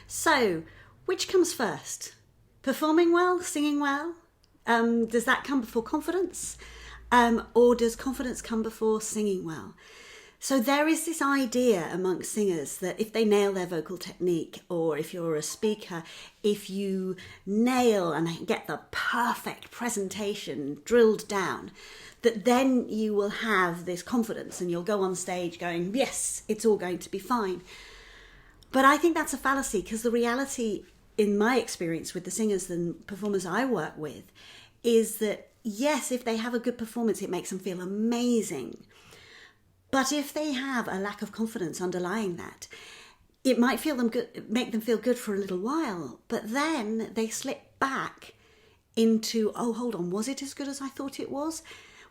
So, which comes first? Performing well, singing well? Does that come before confidence? Or does confidence come before singing well? So there is this idea amongst singers that if they nail their vocal technique, or if you're a speaker, if you nail and get the perfect presentation drilled down, that then you will have this confidence and you'll go on stage going, yes, it's all going to be fine. But I think that's a fallacy, because the reality, in my experience with the singers and performers I work with, is that yes, if they have a good performance, it makes them feel amazing. But if they have a lack of confidence underlying that, it might make them feel good for a little while, but then they slip back into, oh, hold on, was it as good as I thought it was?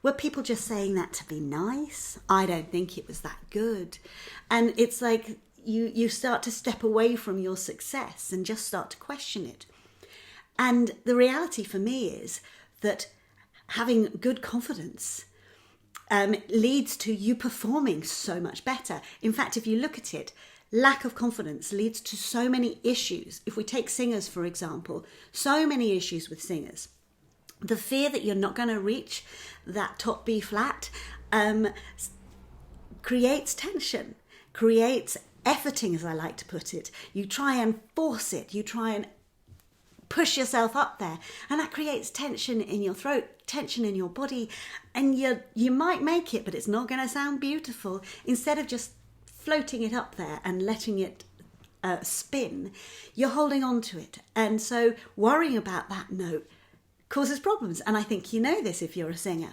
Were people just saying that to be nice? I don't think it was that good. And it's like you start to step away from your success and just start to question it. And the reality for me is that having good confidence leads to you performing so much better. In fact, if you look at it, lack of confidence leads to so many issues. If we take singers, for example, so many issues with singers. The fear that you're not going to reach that top B flat creates tension, creates efforting, as I like to put it. You try and force it, you try and push yourself up there, and that creates tension in your throat, tension in your body, and you might make it, but it's not going to sound beautiful. Instead of just floating it up there and letting it spin, you're holding on to it, and so worrying about that note causes problems. And I think you know this if you're a singer.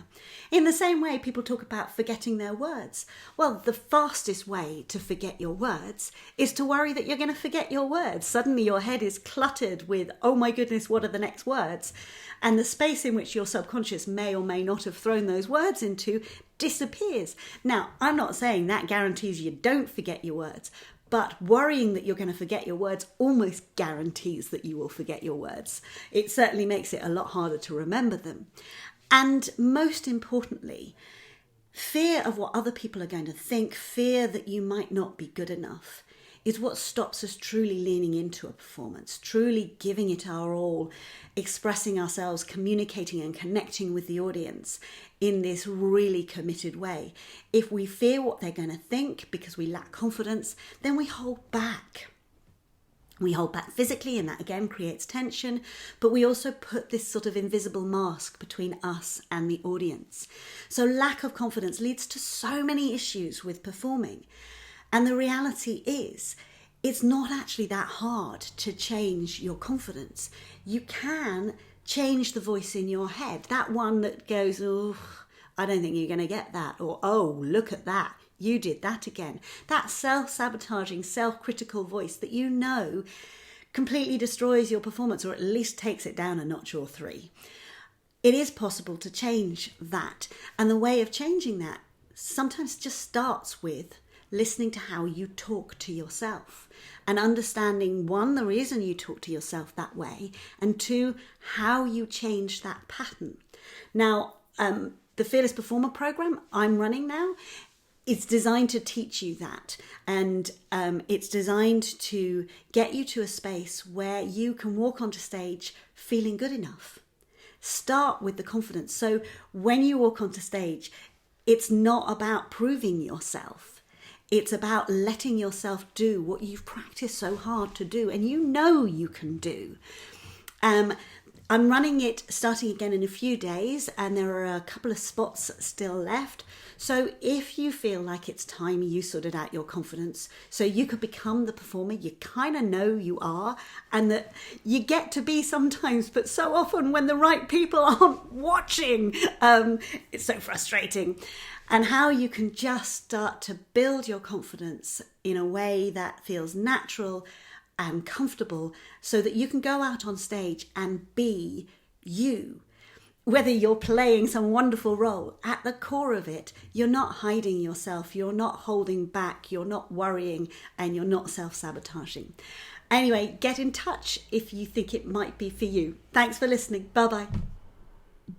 In the same way, people talk about forgetting their words. Well, the fastest way to forget your words is to worry that you're going to forget your words. Suddenly your head is cluttered with, oh my goodness, what are the next words? And the space in which your subconscious may or may not have thrown those words into disappears. Now, I'm not saying that guarantees you don't forget your words, but worrying that you're going to forget your words almost guarantees that you will forget your words. It certainly makes it a lot harder to remember them. And most importantly, fear of what other people are going to think, fear that you might not be good enough, is what stops us truly leaning into a performance, truly giving it our all, expressing ourselves, communicating and connecting with the audience in this really committed way. If we fear what they're going to think because we lack confidence, then we hold back. We hold back physically, and that again creates tension, but we also put this sort of invisible mask between us and the audience. So lack of confidence leads to so many issues with performing. And the reality is, it's not actually that hard to change your confidence. You can change the voice in your head. That one that goes, oh, I don't think you're going to get that. Or, oh, look at that. You did that again. That self-sabotaging, self-critical voice that you know completely destroys your performance, or at least takes it down a notch or three. It is possible to change that. And the way of changing that sometimes just starts with listening to how you talk to yourself and understanding, one, the reason you talk to yourself that way, and two, how you change that pattern. Now, the Fearless Performer program I'm running now, it's designed to teach you that, and it's designed to get you to a space where you can walk onto stage feeling good enough. Start with the confidence. So when you walk onto stage, it's not about proving yourself. It's about letting yourself do what you've practiced so hard to do and you know you can do. I'm running it starting again in a few days, and there are a couple of spots still left. So if you feel like it's time you sorted out your confidence so you could become the performer you kind of know you are, and that you get to be sometimes, but so often when the right people aren't watching, it's so frustrating. And how you can just start to build your confidence in a way that feels natural and comfortable, so that you can go out on stage and be you. Whether you're playing some wonderful role, at the core of it, you're not hiding yourself, you're not holding back, you're not worrying, and you're not self-sabotaging. Anyway, get in touch if you think it might be for you. Thanks for listening. Bye-bye.